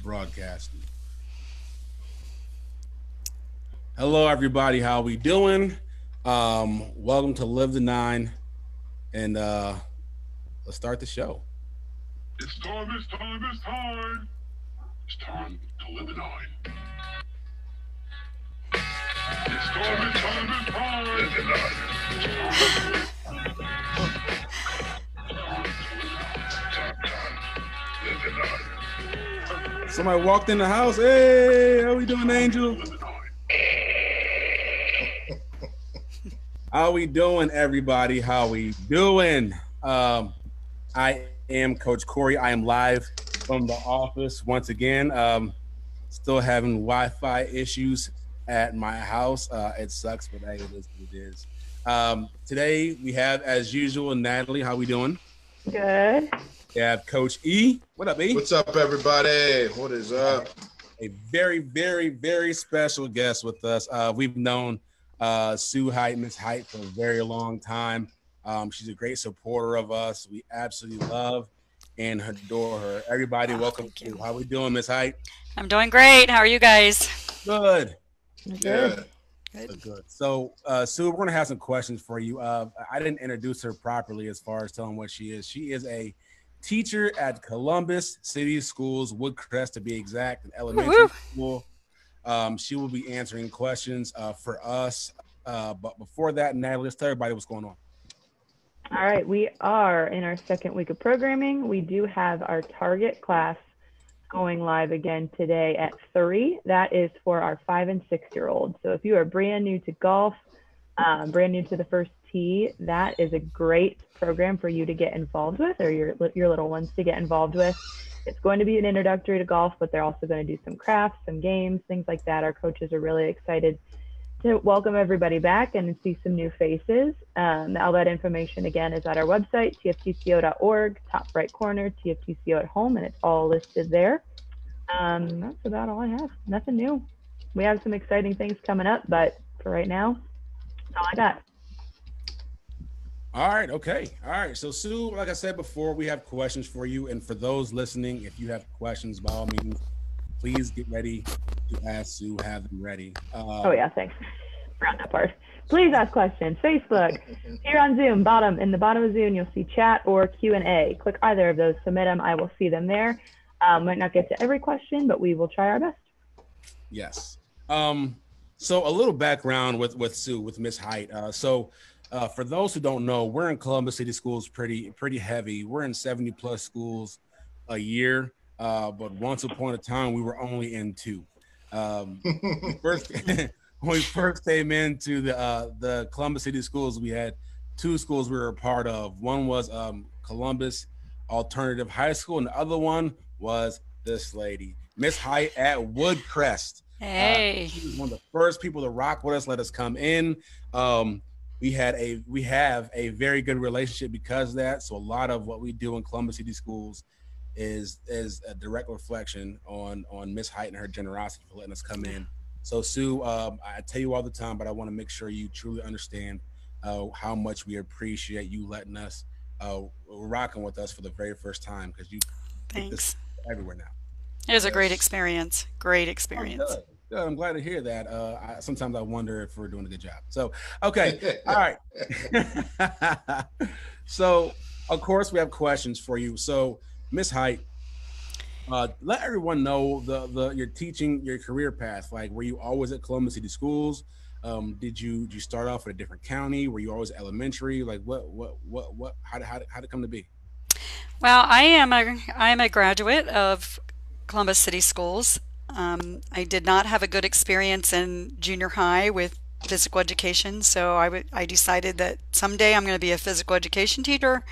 Broadcasting. Hello, everybody. How we doing? Welcome to Live the Nine, and let's start the show. It's time, it's time, it's time. It's time to live the nine. It's time, it's time, it's time. Live the nine. Live the nine. Somebody walked in the house. Hey, how we doing, Angel? How we doing, everybody? How we doing? I am Coach Corey. I am live from the office once again. Still having Wi-Fi issues at my house. It sucks, but hey, it is what it is. Today we have, as usual, Natalie. How we doing? Good. We have Coach E. What up, E? What's up, everybody? What is up? A very, very, very special guest with us. We've known Sue Hite, Miss Hite, for a very long time. She's a great supporter of us. We absolutely love and adore her. Everybody, welcome to. How we doing, Miss Hite? I'm doing great. How are you guys? Good. Good. Good. So, Sue, we're going to have some questions for you. I didn't introduce her properly as far as telling what she is. She is a teacher at Columbus City Schools, Woodcrest to be exact, an elementary school. She will be answering questions for us. But before that, Natalie, let's tell everybody what's going on. All right, we are in our second week of programming. We do have our target class going live again today at 3. That is for our 5- and 6-year-olds. So if you are brand new to golf, brand new to the first tee, that is a great program for you to get involved with, or your little ones to get involved with. It's going to be an introductory to golf, but they're also going to do some crafts, some games, things like that. Our coaches are really excited to welcome everybody back and see some new faces. All that information, again, is at our website, tftco.org, top right corner, TFTCO at home, and it's all listed there. That's about all I have. Nothing new. We have some exciting things coming up, but for right now, that's all I got. All right. Okay. All right. So, Sue, like I said before, we have questions for you. And for those listening, if you have questions, by all means, please get ready to ask Sue. Have them ready. Oh, yeah. Thanks. Forgot that part. Please ask questions. Facebook. Here on Zoom, in the bottom of Zoom, you'll see chat or Q&A. Click either of those. Submit them. I will see them there. Might not get to every question, but we will try our best. Yes. So a little background with Sue, with Miss Hite. For those who don't know, we're in Columbus City Schools pretty heavy. We're in 70 plus schools a year, but once upon a time we were only in 2. When we first came into the Columbus City Schools, we had 2 schools we were a part of. One was Columbus Alternative High School, and the other one was this lady, Miss Hite at Woodcrest. Hey. She was one of the first people to rock with us, let us come in. We have a very good relationship because of that. So a lot of what we do in Columbus City Schools is a direct reflection on Miss Hite and her generosity for letting us come in. So Sue, I tell you all the time, but I want to make sure you truly understand how much we appreciate you letting us rocking with us for the very first time, because you take this everywhere now. It was a great experience. Great experience. Oh, good. I'm glad to hear that. Sometimes I wonder if we're doing a good job. So, okay. All right. So, of course, we have questions for you. So, Miss Hite, let everyone know your teaching, your career path. Like, were you always at Columbus City Schools? Did you start off at a different county? Were you always elementary? Like, how did it come to be? Well, I am a graduate of Columbus City Schools. I did not have a good experience in junior high with physical education, so I decided that someday I'm going to be a physical education teacher.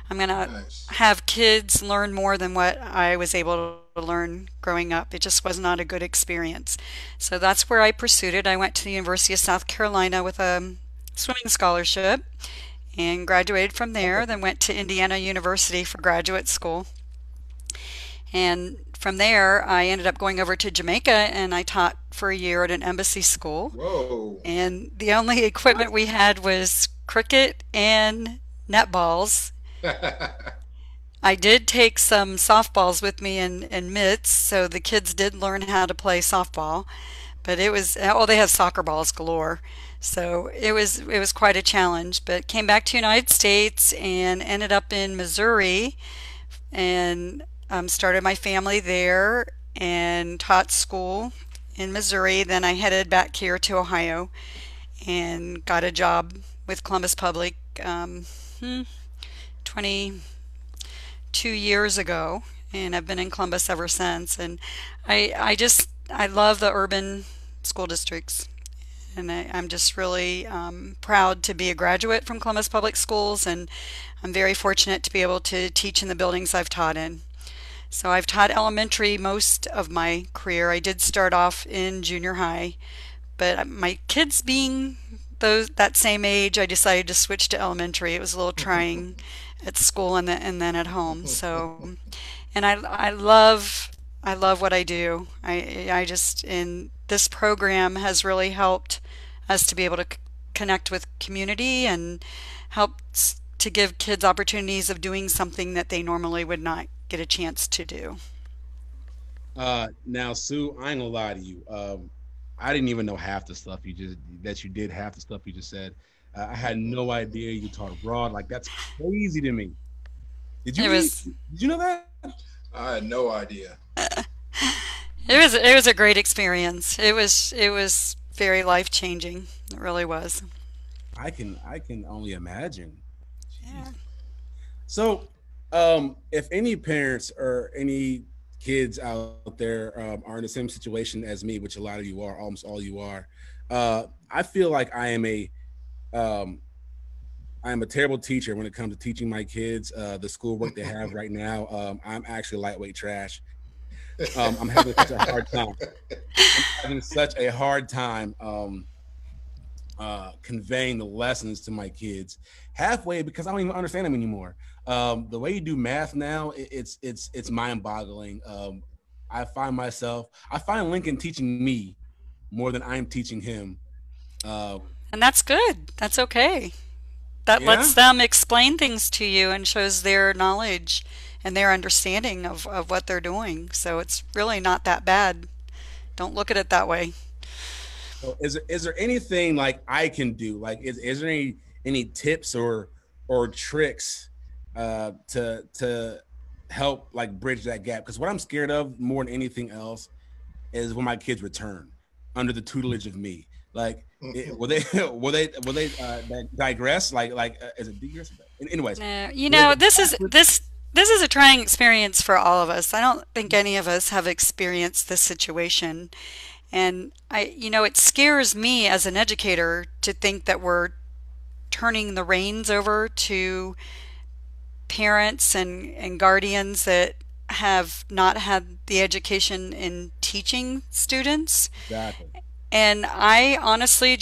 I'm going to have kids learn more than what I was able to learn growing up. It just was not a good experience. So that's where I pursued it. I went to the University of South Carolina with a swimming scholarship and graduated from there, then went to Indiana University for graduate school. And from there, I ended up going over to Jamaica, and I taught for a year at an embassy school. Whoa. And the only equipment we had was cricket and netballs. I did take some softballs with me and mitts, so the kids did learn how to play softball. But it was, oh, they have soccer balls galore. So it was quite a challenge. But came back to United States and ended up in Missouri and started my family there and taught school in Missouri. Then I headed back here to Ohio and got a job with Columbus Public 22 years ago, and I've been in Columbus ever since. And I love the urban school districts, and I'm just really proud to be a graduate from Columbus Public Schools, and I'm very fortunate to be able to teach in the buildings I've taught in. So I've taught elementary most of my career. I did start off in junior high, but my kids being that same age, I decided to switch to elementary. It was a little trying at school and then at home. So, and I love what I do. I just and this program has really helped us to be able to connect with community and helps to give kids opportunities of doing something that they normally would not get a chance to do. Now, Sue, I ain't gonna lie to you. I didn't even know half the stuff you did, half the stuff you just said. I had no idea you taught abroad. Like that's crazy to me. Did It you really, was did you know that? I had no idea. it was a great experience. It was very life changing. It really was. I can only imagine. Yeah. Jeez. So, if any parents or any kids out there are in the same situation as me, which a lot of you are, almost all you are, I feel like um, I am a terrible teacher when it comes to teaching my kids the schoolwork they have right now. I'm actually lightweight trash. I'm having such a hard time. I'm having such a hard time conveying the lessons to my kids halfway because I don't even understand them anymore. The way you do math now, it's mind-boggling. I find Lincoln teaching me more than I'm teaching him. Uh, And that's good. That's okay. That yeah. lets them explain things to you and shows their knowledge and their understanding of what they're doing. So it's really not that bad. Don't look at it that way. So is there anything like I can do? Like is there any tips or tricks to help like bridge that gap? Because what I'm scared of more than anything else is when my kids return under the tutelage of me. Like, will they will they digress? Is it digress? Anyways, No, will they this is a trying experience for all of us. I don't think any of us have experienced this situation. And it scares me as an educator to think that we're turning the reins over to parents and guardians that have not had the education in teaching students. exactly. And I honestly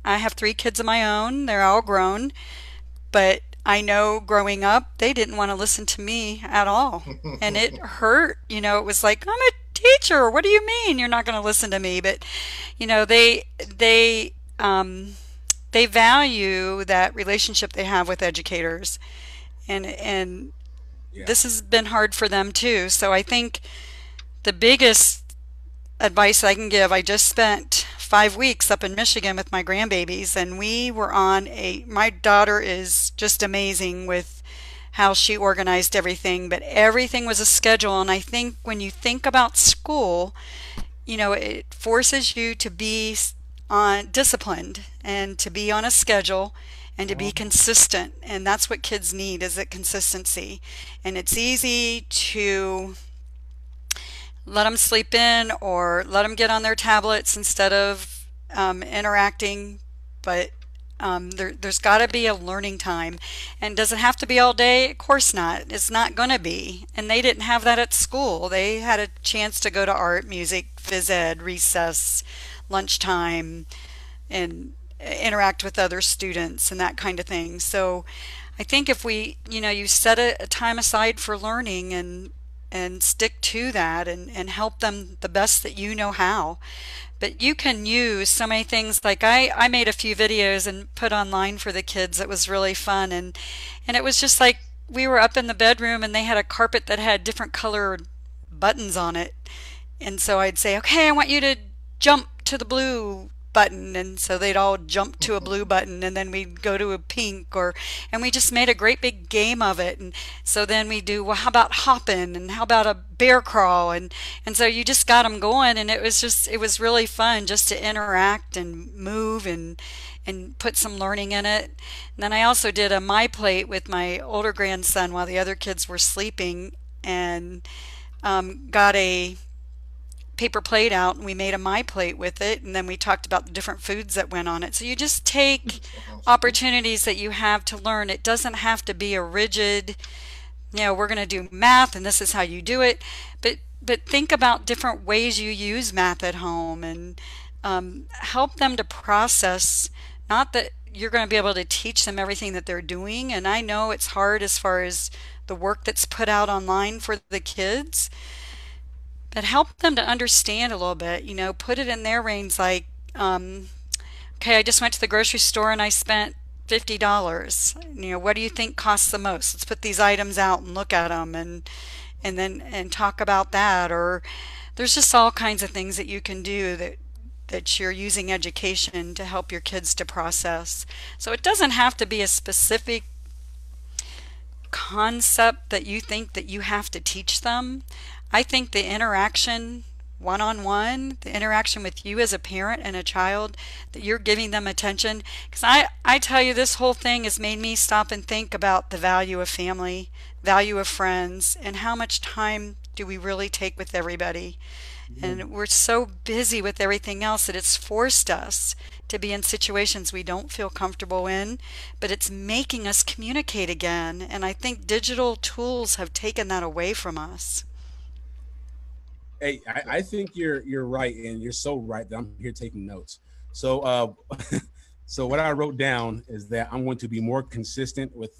I have three kids of my own. They're all grown, but I know growing up, they didn't want to listen to me at all. And it hurt. It was like, I'm a teacher. What do you mean you're not going to listen to me? But, they value that relationship they have with educators. And Yeah. this has been hard for them too. So I think the biggest advice I can give, I just spent 5 weeks up in Michigan with my grandbabies, and we were my daughter is just amazing with how she organized everything, but everything was a schedule. And I think when you think about school, it forces you to be on disciplined and to be on a schedule and to be consistent. And that's what kids need is that consistency. And it's easy to let them sleep in or let them get on their tablets instead of interacting. But there's got to be a learning time. And does it have to be all day? Of course not. It's not going to be. And they didn't have that at school. They had a chance to go to art, music, phys ed, recess, lunchtime, and interact with other students and that kind of thing. So I think if you set a time aside for learning and stick to that and help them the best that you know how. But you can use so many things. Like I made a few videos and put online for the kids. It was really fun. And it was just like we were up in the bedroom and they had a carpet that had different colored buttons on it. And so I'd say, okay, I want you to jump to the blue button. And so they'd all jump to a blue button and then we'd go to a pink and we just made a great big game of it. And so then we do, well, how about hopping and how about a bear crawl? And so you just got them going and it was really fun just to interact and move and put some learning in it. And then I also did a My Plate with my older grandson while the other kids were sleeping and got a paper plate out and we made a My Plate with it and then we talked about the different foods that went on it. So you just take Awesome. opportunities that you have to learn. It doesn't have to be a rigid, we're going to do math and this is how you do it. But think about different ways you use math at home and help them to process. Not that you're going to be able to teach them everything that they're doing, and I know it's hard as far as the work that's put out online for the kids, but help them to understand a little bit. Put it in their range like, okay, I just went to the grocery store and I spent $50. What do you think costs the most? Let's put these items out and look at them and talk about that. Or there's just all kinds of things that you can do that you're using education to help your kids to process. So it doesn't have to be a specific concept that you think that you have to teach them. I think the interaction one on one, the interaction with you as a parent and a child, that you're giving them attention. Because I tell you, this whole thing has made me stop and think about the value of family, value of friends, and how much time do we really take with everybody. And we're so busy with everything else that it's forced us to be in situations we don't feel comfortable in, but it's making us communicate again. And I think digital tools have taken that away from us. Hey, I think you're right, and you're so right that I'm here taking notes. So so what I wrote down is that I'm going to be more consistent with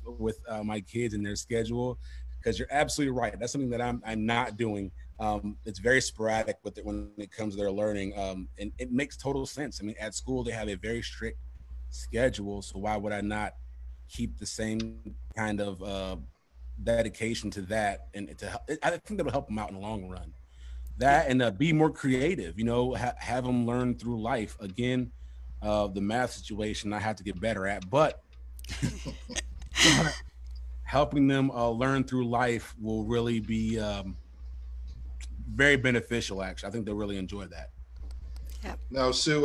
my kids and their schedule, because you're absolutely right. That's something that I'm not doing. It's very sporadic with it when it comes to their learning, and it makes total sense. I mean, at school they have a very strict schedule, so why would I not keep the same kind of dedication to that? And I think that'll help them out in the long run. Yeah. That and be more creative, have them learn through life. Again, the math situation I have to get better at, but helping them learn through life will really be very beneficial. Actually, I think they'll really enjoy that. Yep. Now, Sue,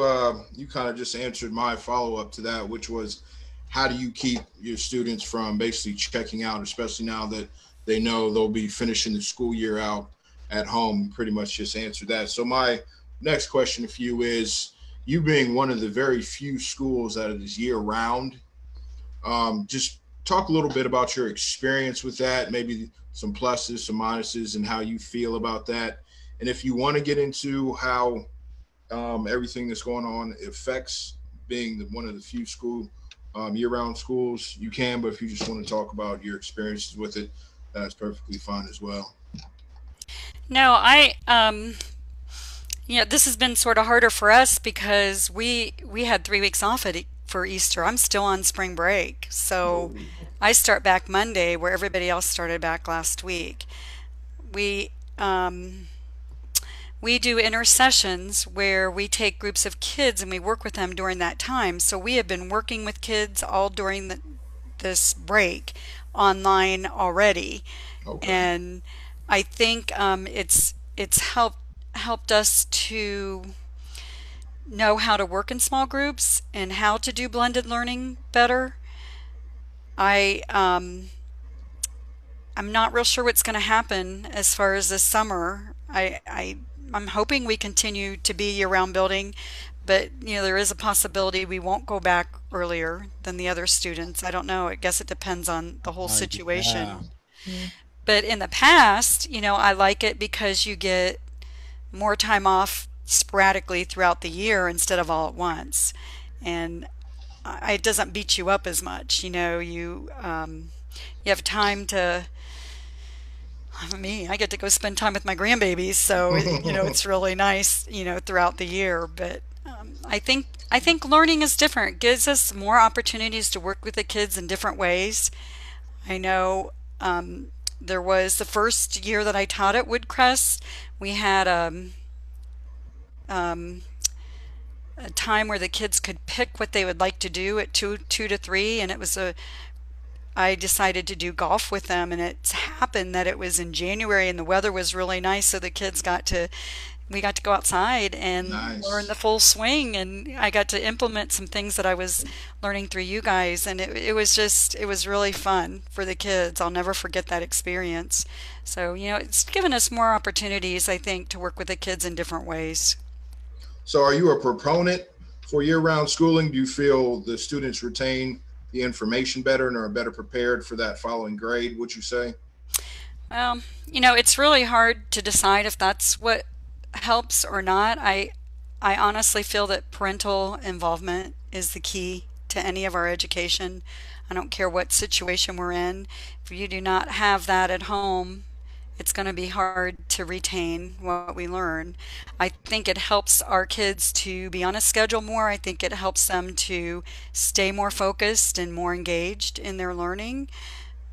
you kind of just answered my follow up to that, which was how do you keep your students from basically checking out, especially now that they know they'll be finishing the school year out at home? Pretty much just answered that. So, my next question for you is, you being one of the very few schools that is year round, just talk a little bit about your experience with that, maybe some pluses, some minuses, and how you feel about that. And if you want to get into how everything that's going on affects being one of the few school year-round schools, you can. But if you just want to talk about your experiences with it, that's perfectly fine as well. No, this has been sort of harder for us because we had 3 weeks off for Easter. I'm still on spring break, so Oh, I start back Monday where everybody else started back last week. We we do intercessions where we take groups of kids and we work with them during that time. So we have been working with kids all during this break online already, okay. and I think it's helped us to know how to work in small groups and how to do blended learning better. I I'm not real sure what's going to happen as far as this summer. I'm hoping we continue to be year-round building, but there is a possibility we won't go back earlier than the other students. I don't know. I guess it depends on the whole Yeah. situation. But in the past, I like it because you get more time off sporadically throughout the year instead of all at once. And it doesn't beat you up as much. You have time to, me, I get to go spend time with my grandbabies, so it's really nice, throughout the year. But I think learning is different. It gives us more opportunities to work with the kids in different ways. I know There was the first year that I taught at Woodcrest, we had um, a time where the kids could pick what they would like to do at two to three, and I decided to do golf with them, and it's happened that it was in January and the weather was really nice, so the kids we got to go outside and learn the Nice. full swing, and I got to implement some things that I was learning through you guys, and it was really fun for the kids. I'll never forget that experience. So, it's given us more opportunities, I think, to work with the kids in different ways. So, are you a proponent for year-round schooling? Do you feel the students retain the information better and are better prepared for that following grade? Would you say? Well, it's really hard to decide if that's what helps or not. I honestly feel that parental involvement is the key to any of our education. I don't care what situation we're in. If you do not have that at home, it's going to be hard to retain what we learn. I think it helps our kids to be on a schedule more. I think it helps them to stay more focused and more engaged in their learning.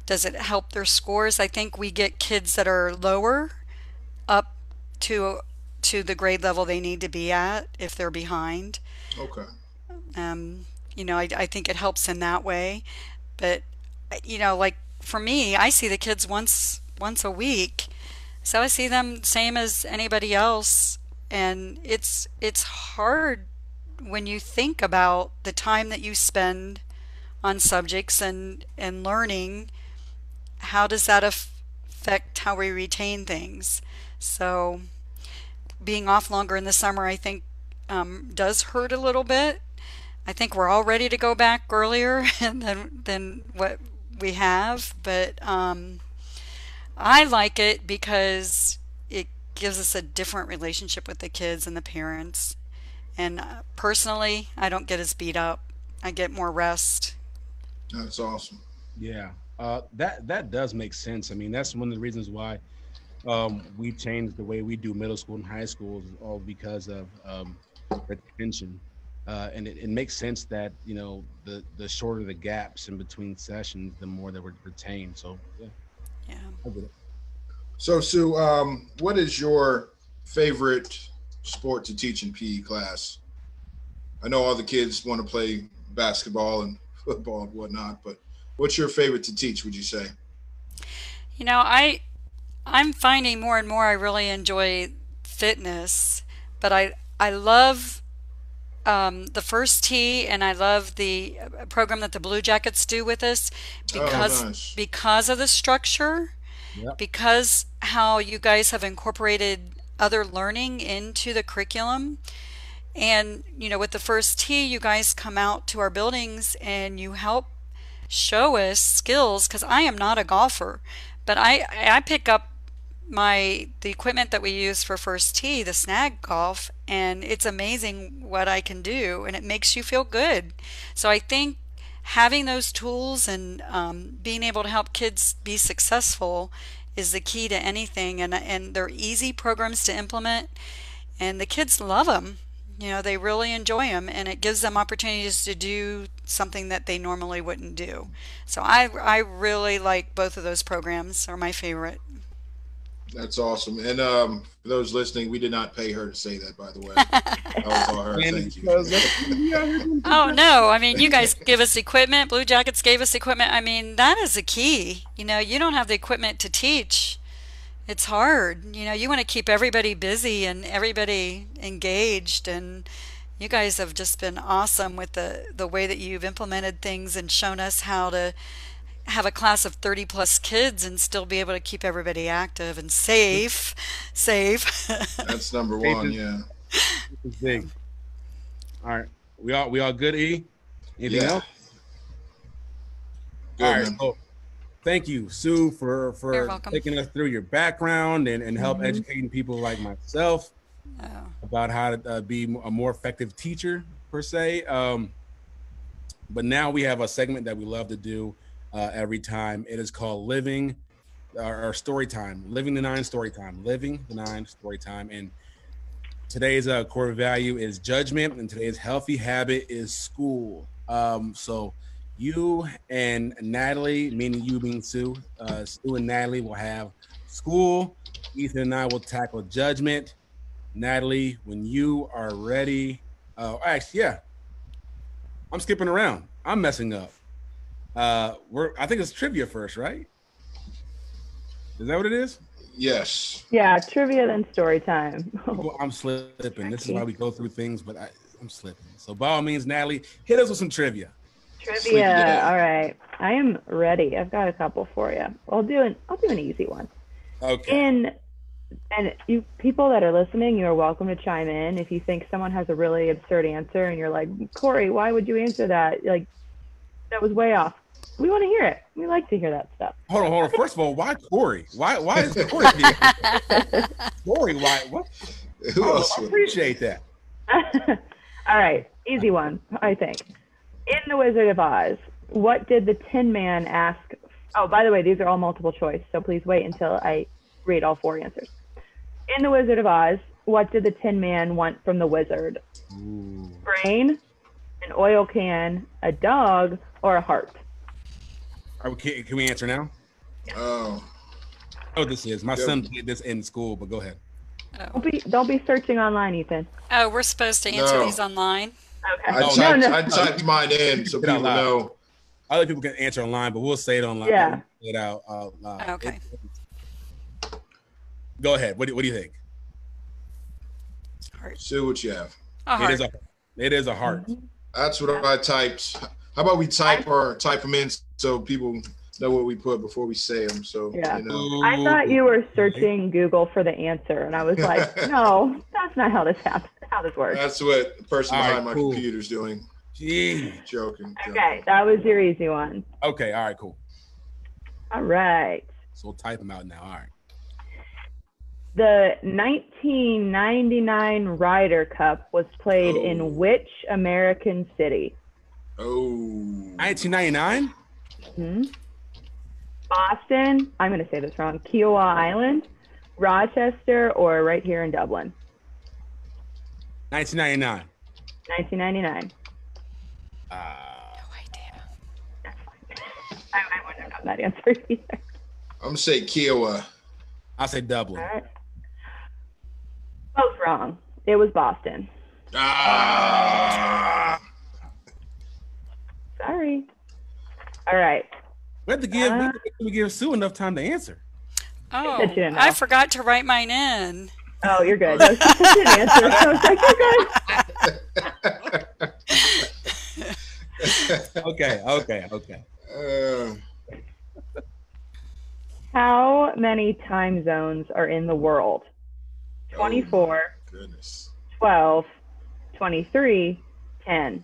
Does it help their scores? I think we get kids that are lower up to the grade level they need to be at if they're behind. Okay. I think it helps in that way. But like for me, I see the kids once a week, so I see them same as anybody else, and it's hard when you think about the time that you spend on subjects and learning. How does that affect how we retain things? So being off longer in the summer, I think, does hurt a little bit. I think we're all ready to go back earlier than what we have, but I like it because it gives us a different relationship with the kids and the parents. And personally, I don't get as beat up. I get more rest. That's awesome. Yeah, that does make sense. I mean, that's one of the reasons why we changed the way we do middle school and high school, is all because of retention. And it makes sense that the shorter the gaps in between sessions, the more that we're retained. So yeah, Yeah. I get it. So, Sue, what is your favorite sport to teach in PE class? I know all the kids want to play basketball and football and whatnot, but what's your favorite to teach, would you say? You know, I I'm finding more and more I really enjoy fitness, but I love the first tee, and I love the program that the Blue Jackets do with us Oh, because nice. of the structure, Yep. because how you guys have incorporated other learning into the curriculum. And with the first tee, you guys come out to our buildings and you help show us skills, because I am not a golfer, but I pick up the equipment that we use for first tee, the snag golf, and it's amazing what I can do, and it makes you feel good. So I think having those tools and being able to help kids be successful is the key to anything, and they're easy programs to implement, and the kids love them. They really enjoy them, and it gives them opportunities to do something that they normally wouldn't do. So I really like both of those programs, are my favorite. That's awesome. And for those listening, we did not pay her to say that, by the way. That was all her. And Thank you. because that, Oh no, I mean, you guys give us equipment, Blue Jackets gave us equipment. I mean, that is the key. You don't have the equipment to teach. It's hard. You want to keep everybody busy and everybody engaged, and you guys have just been awesome with the way that you've implemented things and shown us how to have a class of 30 plus kids and still be able to keep everybody active and safe. That's number faith one. Yeah. is big. All right, we all good. Anything Yeah. else? All Good, right. man. So thank you, Sue, for You're for welcome. taking us through your background and help Mhm. educating people like myself Oh, about how to be a more effective teacher per se. But now we have a segment that we love to do every time. It is called Living or Story Time, Living the Nine Story Time, Living the Nine Story Time. And today's core value is judgment, and today's healthy habit is school. So You and Natalie, meaning you being Sue, Sue and Natalie will have school. Ethan and I will tackle judgment. Natalie, when you are ready. Actually, yeah, I'm skipping around. I'm messing up. I think it's trivia first, right? Is that what it is? Yes. Yeah, trivia then story time. Well, I'm slipping. This is why we go through things, but I'm slipping. So by all means, Natalie, hit us with some trivia. Trivia. All right. I am ready. I've got a couple for you. I'll do an easy one. Okay. And you people that are listening, you are welcome to chime in. If you think someone has a really absurd answer and you're like, Corey, why would you answer that? Like, that was way off. We want to hear it. We like to hear that stuff. Hold on. First of all, why Corey? Why is Corey here? Corey, why? What? I appreciate that. All right. Easy one, I think. In The Wizard of Oz, what did the Tin Man ask? Oh, by the way, these are all multiple choice, so please wait until I read all four answers. In The Wizard of Oz, what did the Tin Man want from the wizard? Ooh. Brain, an oil can, a dog, or a heart? Can we answer now? Oh. Oh, this is my son did this in school, but go ahead. Oh. Don't be searching online, Ethan. Oh, we're supposed to answer these online? Okay. I typed mine in so people know. Other people can answer online, but we'll say it online. Yeah. Say it out loud. Okay. Go ahead. What do you think? Heart. See what you have. A heart. It is a heart. That's what I typed. How about we type them in so people know what we put before we say them? So Yeah. you know. I thought you were searching Google for the answer, and I was like, no, that's not how this happens. How this works. That's what the person behind my cool. computer's doing. Gee. Joking. Okay, that was your easy one. Okay. All right. Cool. All right. So we'll type them out now. All right. The 1999 Ryder Cup was played in which American city? Oh. 1999. Hmm? Boston. I'm going to say this wrong. Kiowa Island, Rochester, or right here in Dublin? 1999. 1999. No idea. That's fine. I wouldn't have known that answer either. I'm gonna say Kiowa. I'll say Dublin. All right. Both wrong. It was Boston. Ah. Sorry. All right. We have to give Sue enough time to answer. Oh, That you didn't know. I forgot to write mine in. Oh, you're good. No, she didn't answer. I was like, you're good. Okay. How many time zones are in the world? 24, Goodness. 12, 23, 10.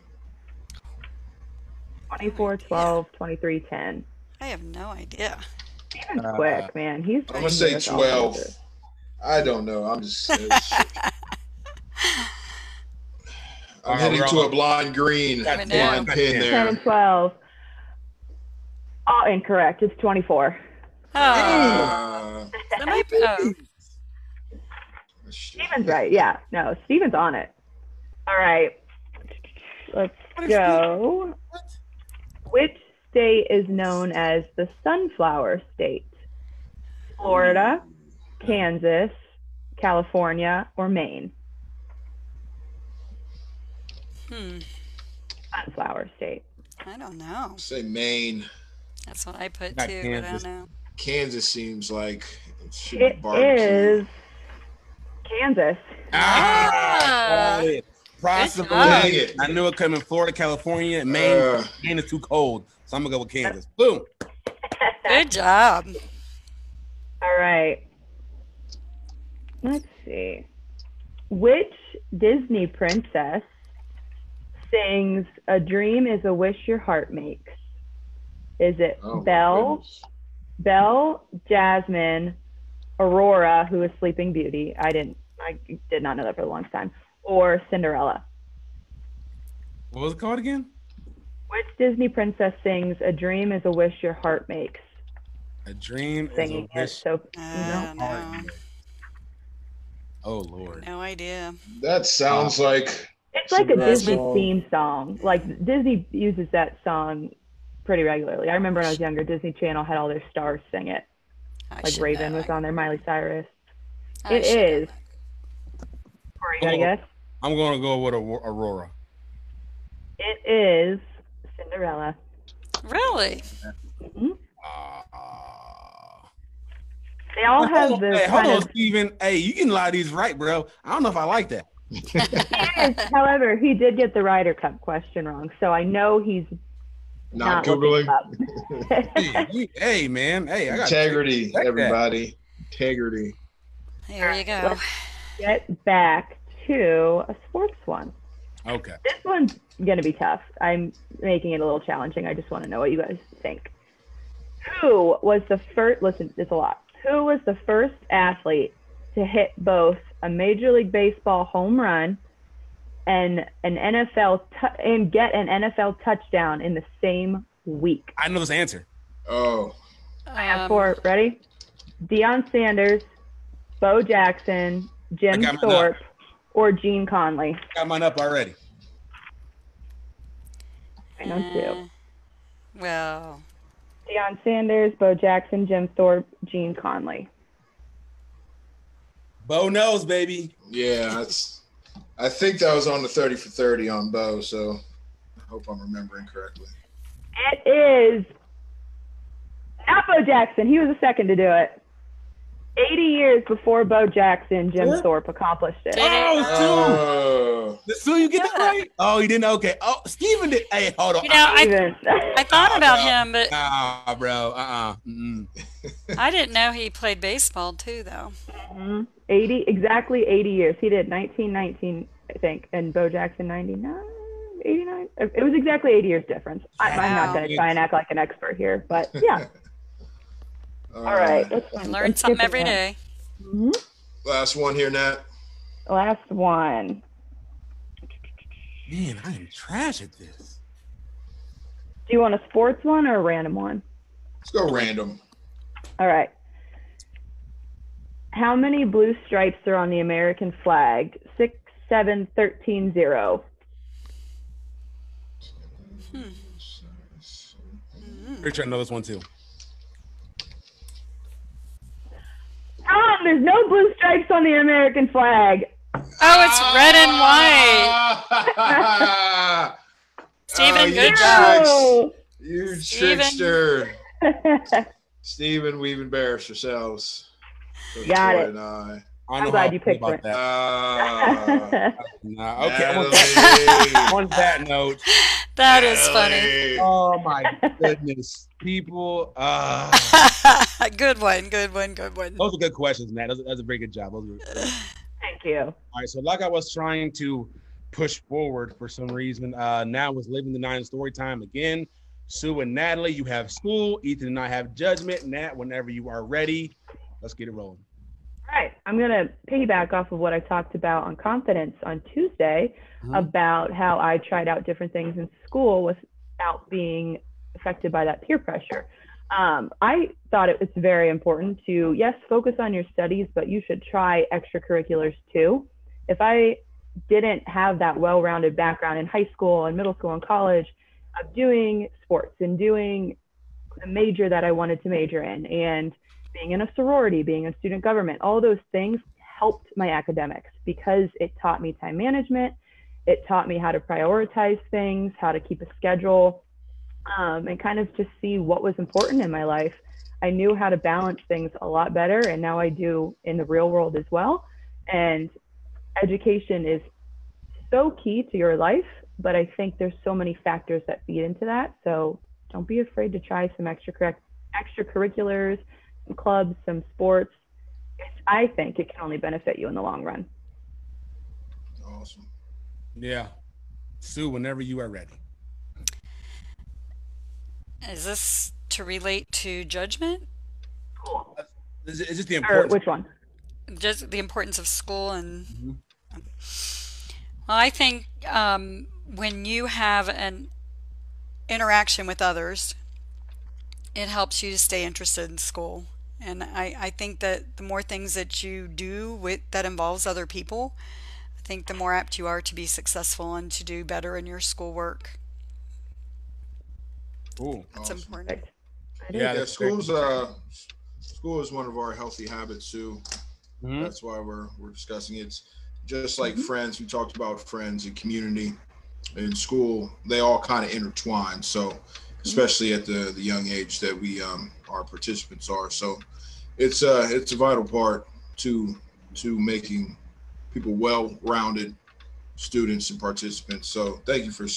24, 12, 23, 10. I have no idea. Steven's quick, man. He's I'm gonna say 12. I don't know. I'm just. I'm heading to a blind green, blind pin 10 there. and 12. Oh, incorrect. It's 24. Oh. Steven's right. Yeah. No, Steven's on it. All right. Let's go. Which state is known as the Sunflower State? Florida, Kansas, California, or Maine? Sunflower State. I don't know. Say Maine. That's what I put Not too, Kansas. but I don't know. Kansas seems like it should It be barbecue. is Kansas. Possibly. Dang it. I knew it coming Florida, California, Maine. Maine is too cold, so I'm gonna go with Kansas. Boom. Good job. All right. Let's see. Which Disney princess sings "A Dream Is a Wish Your Heart Makes"? Is it Oh, my Belle, goodness. Jasmine, Aurora, who is Sleeping Beauty? I did not know that for the longest time. Or Cinderella? What was it called again? Which Disney princess sings "A Dream Is a Wish Your Heart Makes"? A dream is a Singing it wish. so No. Oh Lord. No idea. That sounds like it's like a Disney song. theme song. Like Disney uses that song pretty regularly. I remember when I was younger, Disney Channel had all their stars sing it. I Like should Raven know. was on there, Miley Cyrus. I It should know is. Corey, you got to Oh, guess? I'm going to go with Aurora. It is Cinderella. that. Really? Mhm. Uh, They all have the hey, hold kind on, of. Steven. Hey, you can a lot of these right, bro. I don't know if I like that. He is. However, he did get the Ryder Cup question wrong, so I know he's Not not looking Googling. up. Hey, man. Hey, I got Integrity, respect that. everybody. Integrity. There you go. Let's get back to a sports one. Okay. This one's going to be tough. I'm making it a little challenging. I just want to know what you guys think. Who was the first, listen, it's a lot. Who was the first athlete to hit both a Major League Baseball home run and and get an NFL touchdown in the same week? I know this answer. Oh, I have four. Ready? Deion Sanders, Bo Jackson, Jim got mine Thorpe, or Gene Conley. Got mine up already. I know two. Well, Deion Sanders, Bo Jackson, Jim Thorpe, Gene Conley. Bo knows, baby. yeah. I think that was on the 30 for 30 on Bo, so I hope I'm remembering correctly. It is not Bo Jackson. He was the second to do it. 80 years before Bo Jackson, Jim What? Thorpe accomplished it. Oh, Oh, Sue, you get that Yeah. right? Oh, you didn't? Okay. Oh, Steven did. Hey, hold on. you know, I Even. thought about bro. him, but Nah, bro. Mm-mm. I didn't know he played baseball too, though. exactly 80 years. He did 1919, I think, and Bo Jackson 99, 89. It was exactly 80 years difference. I'm not Wow. going to try and act like an expert here, but yeah. All right. Let's Learn something every day. Last one here, Nat. Last one. Man, I am trash at this. Do you want a sports one or a random one? Let's go random. All right. How many blue stripes are on the American flag? 6, 7, 13, 0. Pretty sure I know this one too. There's no blue stripes on the American flag. Oh, it's red and white. Stephen, you good job. Oh. You Steven. trickster. Steven, we've embarrassed ourselves. Got Troy it. And I. I I'm know glad how I you feel picked about it. that. Nah, okay. Natalie. On that note, That is funny. Natalie. oh my goodness, people. Good one, good one, good one. Those are good questions, Matt. That's a very good job. Those were, Thank you. all right, so like I was trying to push forward for some reason, now it's Living the Nine story time again. Sue and Natalie, you have school. Ethan and I have judgment. Nat, whenever you are ready, let's get it rolling. All right. I'm going to piggyback off of what I talked about on confidence on Tuesday about how I tried out different things in school without being affected by that peer pressure. I thought it was very important to, yes, focus on your studies, but you should try extracurriculars too. If I didn't have that well-rounded background in high school and middle school and college of doing sports and doing the major that I wanted to major in and being in a sorority, being in student government, all those things helped my academics because it taught me time management. It taught me how to prioritize things, how to keep a schedule, and kind of just see what was important in my life. I knew how to balance things a lot better, and now I do in the real world as well. And education is so key to your life, but I think there's so many factors that feed into that. So don't be afraid to try some extracurriculars, some clubs, some sports. I think it can only benefit you in the long run. Awesome. Yeah. Sue, whenever you are ready. Is this to relate to judgment? Is this the Or importance? which one? Just the importance of school and Mhm. well, I think when you have an interaction with others, it helps you to stay interested in school. And I think that the more things that you do that involves other people, I think the more apt you are to be successful and to do better in your schoolwork. Cool. That's Awesome. important. Perfect. That is. Yeah, Yeah, that's very. school is one of our healthy habits too. Mhm. That's why we're discussing it. It's just like Mhm. friends. We talked about friends and community in school. They all kind of intertwine. So, Mhm. especially at the young age that we our participants are. So it's a vital part to making people well rounded students and participants. So thank you for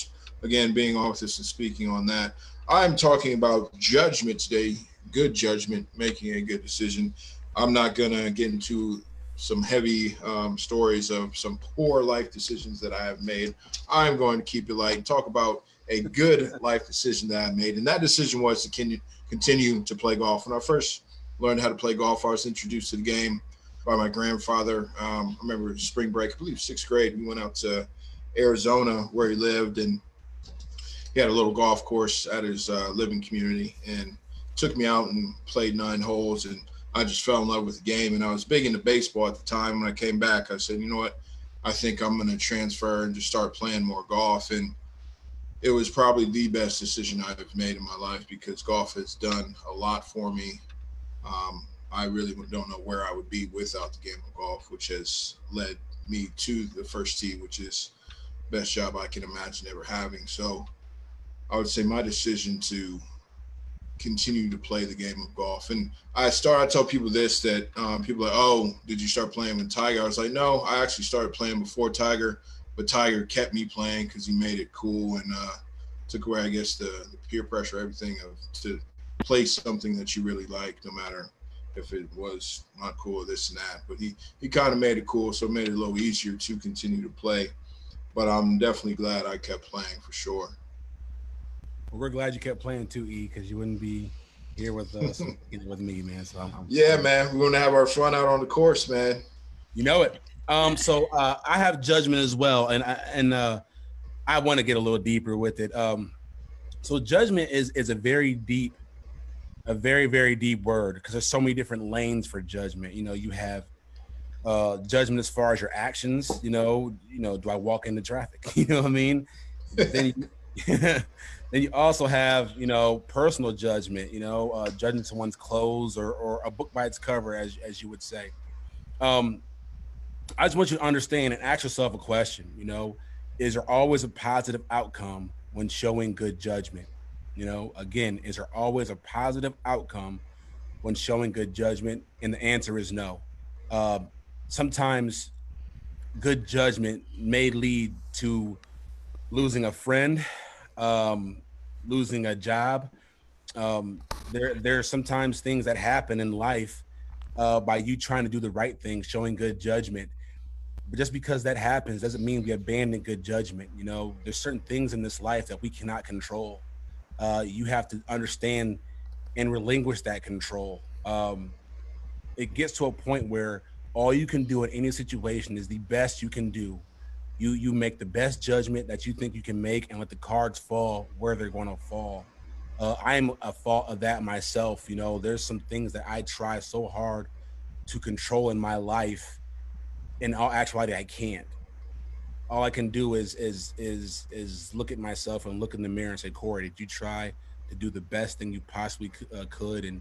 again being on with us and speaking on that. I'm talking about judgment today, good judgment, making a good decision. I'm not gonna get into some heavy stories of some poor life decisions that I have made. I'm going to keep it light and talk about a good life decision that I made, and that decision was to continue to play golf. When I first learned how to play golf, I was introduced to the game by my grandfather. I remember spring break, I believe sixth grade. We went out to Arizona where he lived, and he had a little golf course at his living community, and took me out and played 9 holes, and I just fell in love with the game. And I was big into baseball at the time. When I came back, I said, you know what? I think I'm going to transfer and just start playing more golf. And it was probably the best decision I've made in my life because golf has done a lot for me. I really don't know where I would be without the game of golf, which has led me to the first tee, which is best job I can imagine ever having. So I would say my decision to continue to play the game of golf. And I tell people this, that people are like, oh, did you start playing with Tiger? I was like, no, I actually started playing before Tiger, but Tiger kept me playing because he made it cool and took away, I guess, the peer pressure, everything of to play something that you really like, no matter if it was not cool or this and that. But he kind of made it cool, so it made it a little easier to continue to play. But I'm definitely glad I kept playing for sure. Well, we're glad you kept playing too, E, because you wouldn't be here with us and with me, man. So Yeah, I'm man, we want to have our fun out on the course, man. you know it. So I have judgment as well, and I want to get a little deeper with it. So judgment is a very deep, a very very deep word because there's so many different lanes for judgment. You know, you have judgment as far as your actions. Do I walk into traffic? You know what I mean? Then then you also have personal judgment. Judging someone's clothes or a book by its cover, as you would say. Um, I just want you to understand and ask yourself a question. Is there always a positive outcome when showing good judgment? Again, is there always a positive outcome when showing good judgment? And the answer is no. Um, Sometimes good judgment may lead to losing a friend, um, losing a job. There are sometimes things that happen in life by you trying to do the right thing, showing good judgment. But just because that happens doesn't mean we abandon good judgment. There's certain things in this life that we cannot control. You have to understand and relinquish that control. It gets to a point where all you can do in any situation is the best you can do. You make the best judgment that you think you can make and let the cards fall where they're going to fall. I'm a fault of that myself. There's some things that I try so hard to control in my life. In all actuality, I can't. All I can do is look at myself and look in the mirror and say, Corey, did you try to do the best thing you possibly could and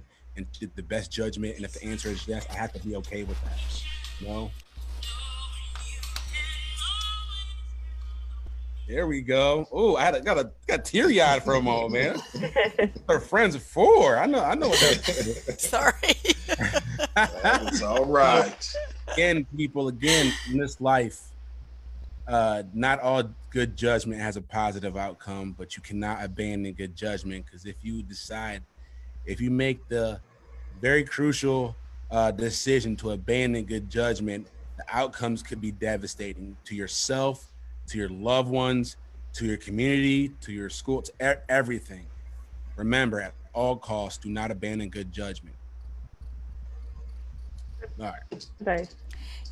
did the best judgment? And if the answer is yes, I have to be okay with that. You know. There we go. Oh, got teary eyed for a moment, man. Our friends are for. I know what Sorry. that It's all so right. again, people, again, in this life, not all good judgment has a positive outcome, but you cannot abandon good judgment because if you make the very crucial decision to abandon good judgment, the outcomes could be devastating to yourself, to your loved ones, to your community, to your school, to everything. Remember, at all costs, do not abandon good judgment. All right. Nice.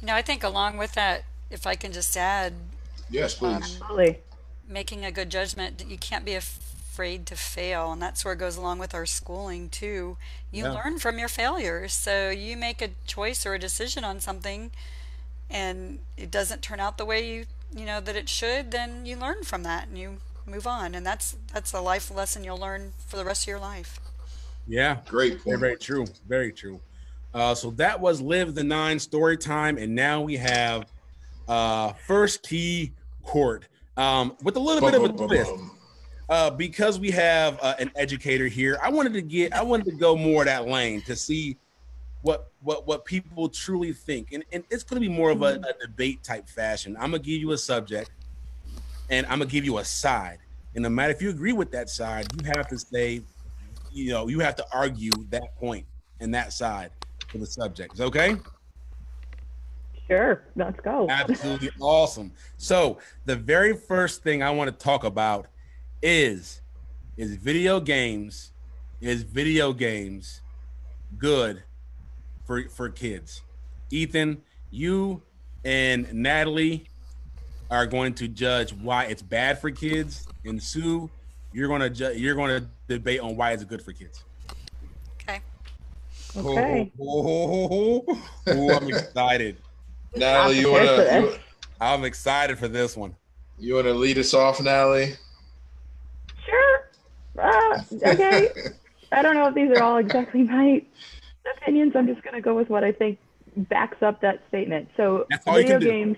I think along with that, if I can just add, Yes, please. um, Absolutely. making a good judgment, you can't be afraid to fail. And that's where it goes along with our schooling too. You Yeah. learn from your failures. So you make a choice or a decision on something and it doesn't turn out the way that it should, then you learn from that and you move on. And that's a life lesson you'll learn for the rest of your life. Yeah, Great very point. very true, very true. So that was Live the Nine story time, and now we have first key court. With a little bit Bum, of a bum, bum, twist, bum. because we have an educator here. I wanted to go more that lane to see what people truly think, and it's going to be more of a debate type fashion. I'm gonna give you a subject, and I'm gonna give you a side, and no matter if you agree with that side, you have to say, you have to argue that point and that side for the subject. Is okay? Sure, let's go. Absolutely awesome. So the very first thing I want to talk about is is video games is video games good for kids? Ethan, you and Natalie are going to judge why it's bad for kids, and Sue, you're going to debate on why it's good for kids. Okay. Okay. I'm excited. Natalie, you prepared for wanna this. I'm excited for this one. you wanna lead us off, Natalie? Sure. Okay. I don't know if these are all exactly my opinions. I'm just going to go with what I think backs up that statement. So That's all you video can do. games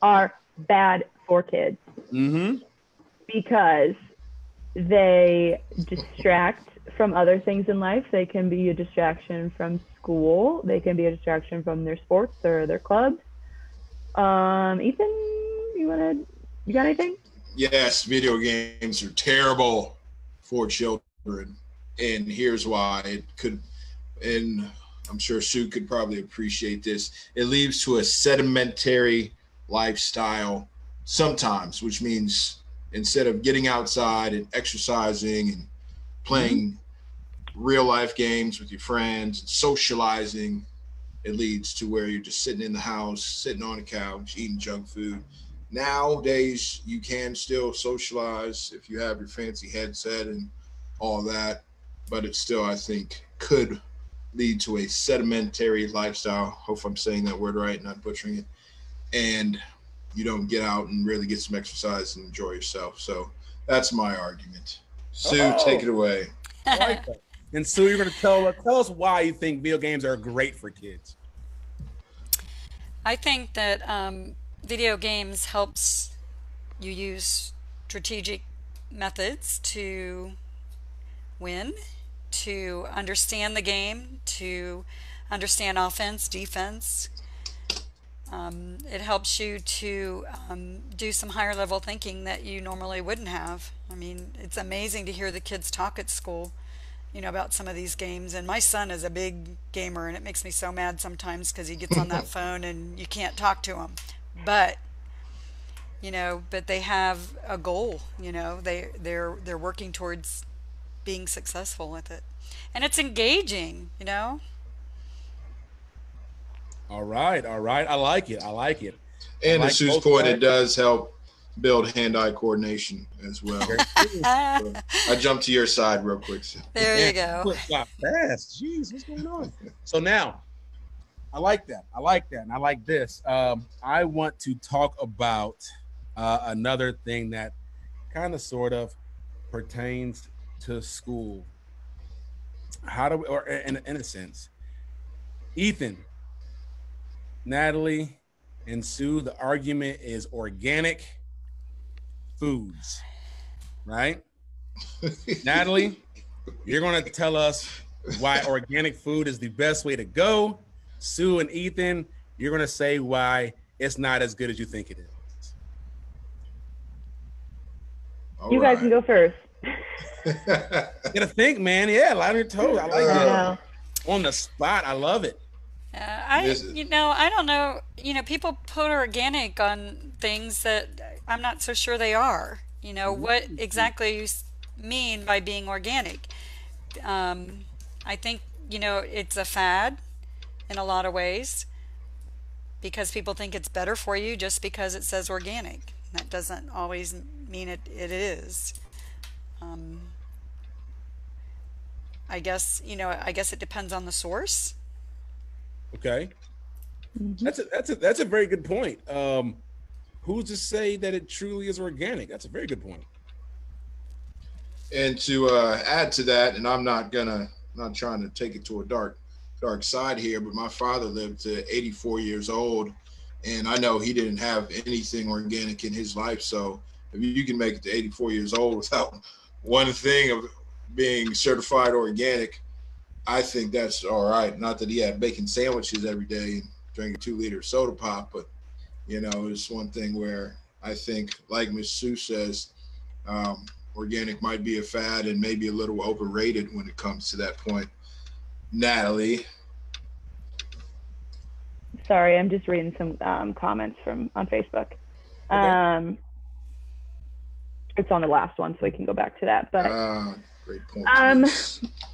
are bad for kids Mm-hmm. because they distract from other things in life. They can be a distraction from school. They can be a distraction from their sports or their clubs. Ethan, you got anything? Yes, video games are terrible for children, and here's why. It could, and I'm sure Sue could probably appreciate this. It leads to a sedimentary lifestyle sometimes, which means instead of getting outside and exercising and playing real life games with your friends and socializing, it leads to where you're just sitting in the house, sitting on the couch, eating junk food. Nowadays, you can still socialize if you have your fancy headset and all that, but it still, I think, could lead to a sedimentary lifestyle. Hope I'm saying that word right, not butchering it. And you don't get out and really get some exercise and enjoy yourself. So that's my argument. Sue, take it away. I like that. And Sue, you're going to tell us why you think video games are great for kids. I think that video games helps you use strategic methods to win, to understand the game, to understand offense, defense. It helps you to do some higher level thinking that you normally wouldn't have. I mean, it's amazing to hear the kids talk at school, about some of these games. And my son is a big gamer, and it makes me so mad sometimes because he gets on that phone and you can't talk to him. But but they have a goal. They're working towards being successful with it, and it's engaging. All right. I like it. And to like Sue's both point, it sides. does help build hand-eye coordination as well. Very true. So I jumped to your side real quick. Sue. There you Man, go. got fast. Jeez, what's going on? So now, I like that, and I like this. I want to talk about another thing that kind of sort of pertains to school. How do we, or in a sense, Ethan, Natalie, and Sue, the argument is organic foods, right? Natalie, you're going to tell us why organic food is the best way to go. Sue and Ethan, you're going to say why it's not as good as you think it is. All You guys can go first. You gotta think, man. Yeah, line your toes. I like Yeah. it. On the spot. I love it. I don't know. People put organic on things that I'm not so sure they are. What exactly you mean by being organic? I think, it's a fad in a lot of ways because people think it's better for you just because it says organic. That doesn't always mean it is. I guess it depends on the source. Okay. That's a very good point. Who's to say that it truly is organic? That's a very good point. And to add to that, and not trying to take it to a dark side here, but my father lived to 84 years old, and I know he didn't have anything organic in his life. So if you can make it to 84 years old without one thing of being certified organic, I think that's all right. Not that he had bacon sandwiches every day and drank a 2 liter soda pop, but it's one thing where I think, like Miss Sue says, organic might be a fad and maybe a little overrated when it comes to that point. Natalie. Sorry, I'm just reading some comments on Facebook. Okay. It's on the last one, so we can go back to that. But great point.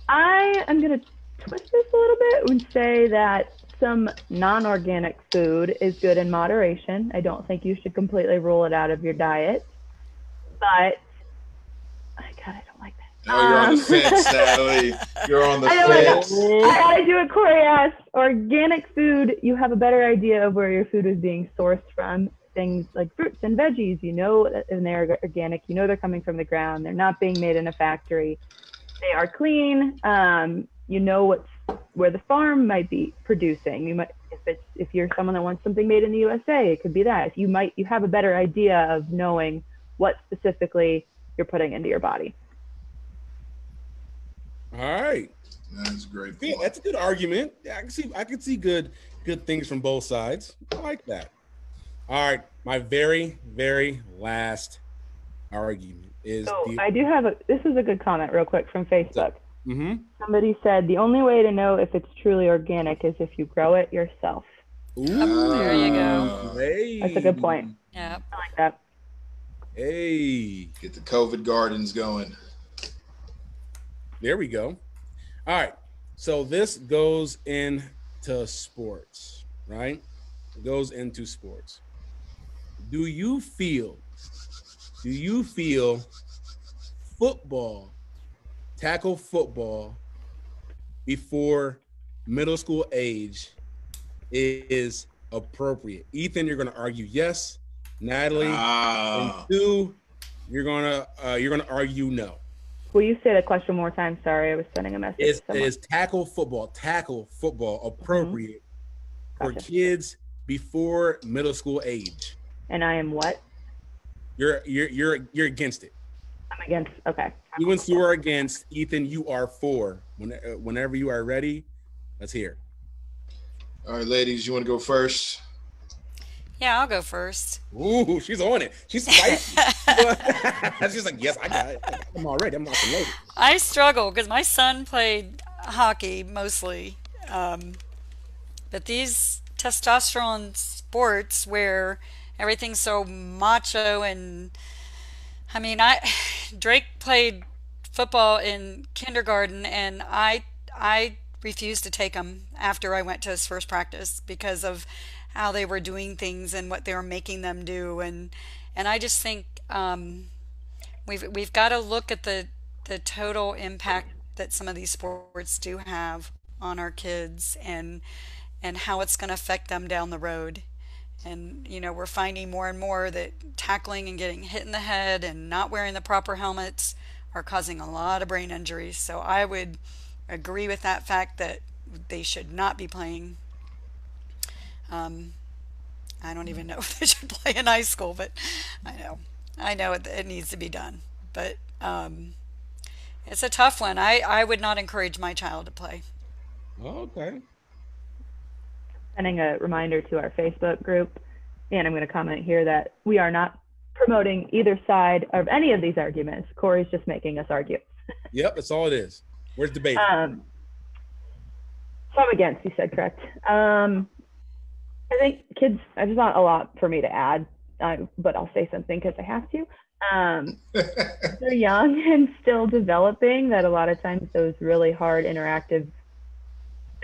I am going to twist this a little bit and say that some non-organic food is good in moderation. I don't think you should completely rule it out of your diet. But, I don't like that. Oh, you're on the fence, Natalie. You're on the fence. I gotta do what Corey asked. Organic food, you have a better idea of where your food is being sourced from. Things like fruits and veggies, and they're organic, they're coming from the ground. They're not being made in a factory. They are clean. Where the farm might be producing. If you're someone that wants something made in the USA, it could be that. You have a better idea of knowing what specifically you're putting into your body. All right. That's a great point. Yeah, that's a good argument. Yeah, I can see good things from both sides. I like that. All right. My very, very last argument is I do have this is a good comment real quick from Facebook. Mm-hmm. Somebody said the only way to know if it's truly organic is if you grow it yourself. Ooh. There you go. Hey. That's a good point. Yeah. I like that. Hey. Get the COVID gardens going. There we go. All right. So this goes into sports, right? It goes into sports. Do you feel tackle football before middle school age is appropriate? Ethan, you're going to argue yes. Natalie, and Sue, you're going to argue no. Will you say the question one more time? Sorry, I was sending a message. Is tackle football appropriate for kids before middle school age? And I am what? You're against it. I'm against. Okay. You and Sue are against. Ethan, you are for. Whenever you are ready, let's hear. All right, ladies, you want to go first? Yeah, I'll go first. Ooh, she's on it. She's spicy. She's like, yes, I got it. I'm already. I'm not loaded. I struggle because my son played hockey mostly. But these testosterone sports where everything's so macho and Drake played football in kindergarten and I refused to take him after I went to his first practice because of how they were doing things and what they were making them do, and I just think we've got to look at the total impact that some of these sports do have on our kids and how it's going to affect them down the road. And we're finding more and more that tackling and getting hit in the head and not wearing the proper helmets are causing a lot of brain injuries. So I would agree with that fact that they should not be playing. I don't even know if they should play in high school, but I know it needs to be done. But it's a tough one. I would not encourage my child to play. Okay. Sending a reminder to our Facebook group, and I'm going to comment here that we are not promoting either side of any of these arguments. Corey's just making us argue. Yep, that's all it is. Where's the debate? So I'm against, you said correct. I think kids, there's not a lot for me to add, but I'll say something because I have to. They're young and still developing, that a lot of times those really hard interactive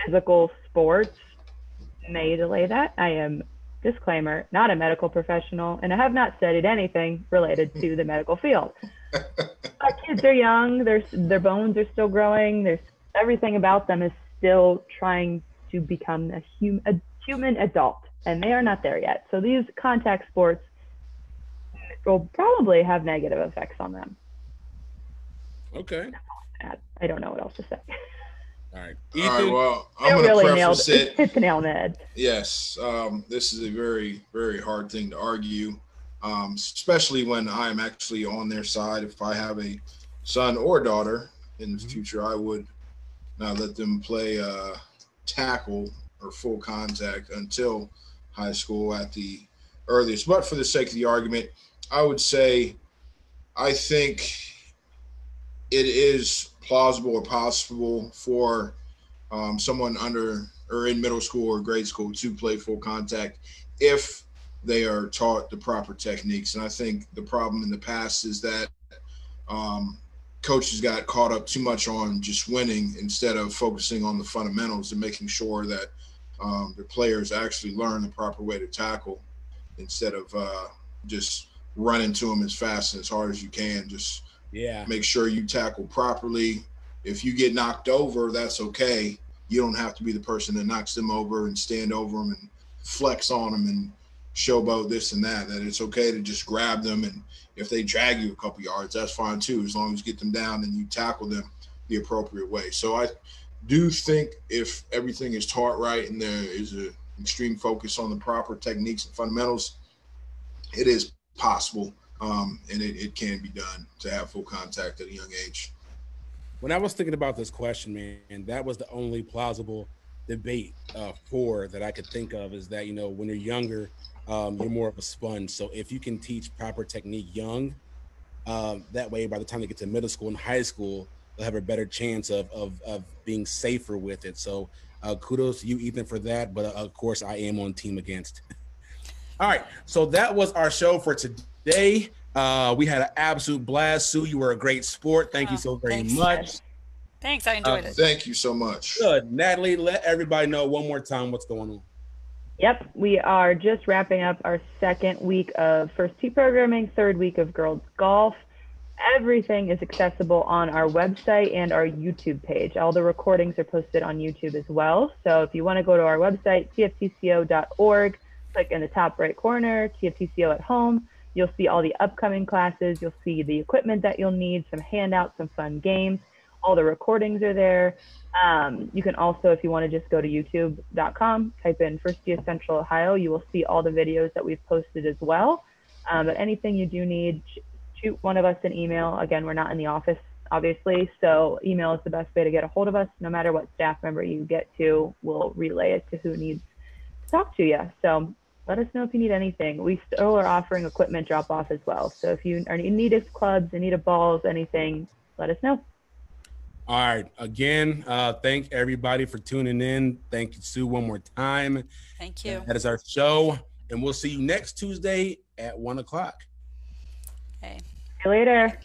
physical sports may delay that. I am, disclaimer, not a medical professional, and I have not studied anything related to the medical field. Our kids are young, their bones are still growing, there's everything about them is still trying to become a human adult, and they are not there yet. So these contact sports will probably have negative effects on them. Okay. I don't know what else to say. All right. All right. Ethan. Well, I'm It going to really nailed preface it. hit the nail on the head. Yes, this is a very, very hard thing to argue, especially when I'm actually on their side. If I have a son or daughter in the future, I would not let them play tackle or full contact until high school at the earliest. But for the sake of the argument, I would say I think it is plausible or possible for someone under or in middle school or grade school to play full contact if they are taught the proper techniques. And I think the problem in the past is that um, coaches got caught up too much on just winning instead of focusing on the fundamentals and making sure that the players actually learn the proper way to tackle instead of just running to them as fast and as hard as you can. Just Yeah. make sure you tackle properly. If you get knocked over, that's okay. You don't have to be the person that knocks them over and stand over them and flex on them and showboat this and that. That it's okay to just grab them, and if they drag you a couple yards, that's fine too, as long as you get them down and you tackle them the appropriate way. So I do think if everything is taught right and there is an extreme focus on the proper techniques and fundamentals, it is possible, and it can be done to have full contact at a young age. When I was thinking about this question, man, that was the only plausible debate for that I could think of, is that, when you're younger, you're more of a sponge. So if you can teach proper technique young, that way, by the time they get to middle school and high school, they'll have a better chance of being safer with it. So kudos to you, Ethan, for that. But of course, I am on team against. All right. So that was our show for today. We had an absolute blast. Sue, you were a great sport. Thank you so very much. Thanks. I enjoyed it. Thank you so much. Good. Natalie, let everybody know one more time what's going on. Yep, we are just wrapping up our second week of First Tee programming, third week of girls golf. Everything is accessible on our website and our YouTube page. All the recordings are posted on YouTube as well. So if you want to go to our website, tftco.org, click in the top right corner, TFTCO at home. You'll see all the upcoming classes. You'll see the equipment that you'll need, some handouts, some fun games. All the recordings are there. You can also, if you want to just go to youtube.com, type in First Year Central Ohio, you will see all the videos that we've posted as well. But anything you do need, shoot one of us an email. Again, we're not in the office, obviously, so email is the best way to get a hold of us. No matter what staff member you get to, we'll relay it to who needs to talk to you. So let us know if you need anything. We still are offering equipment drop off as well. So if you are in need of clubs, in need of balls, anything, let us know. All right. Again, thank everybody for tuning in. Thank you, Sue, one more time. Thank you. That is our show. And we'll see you next Tuesday at 1:00. Okay. See you later.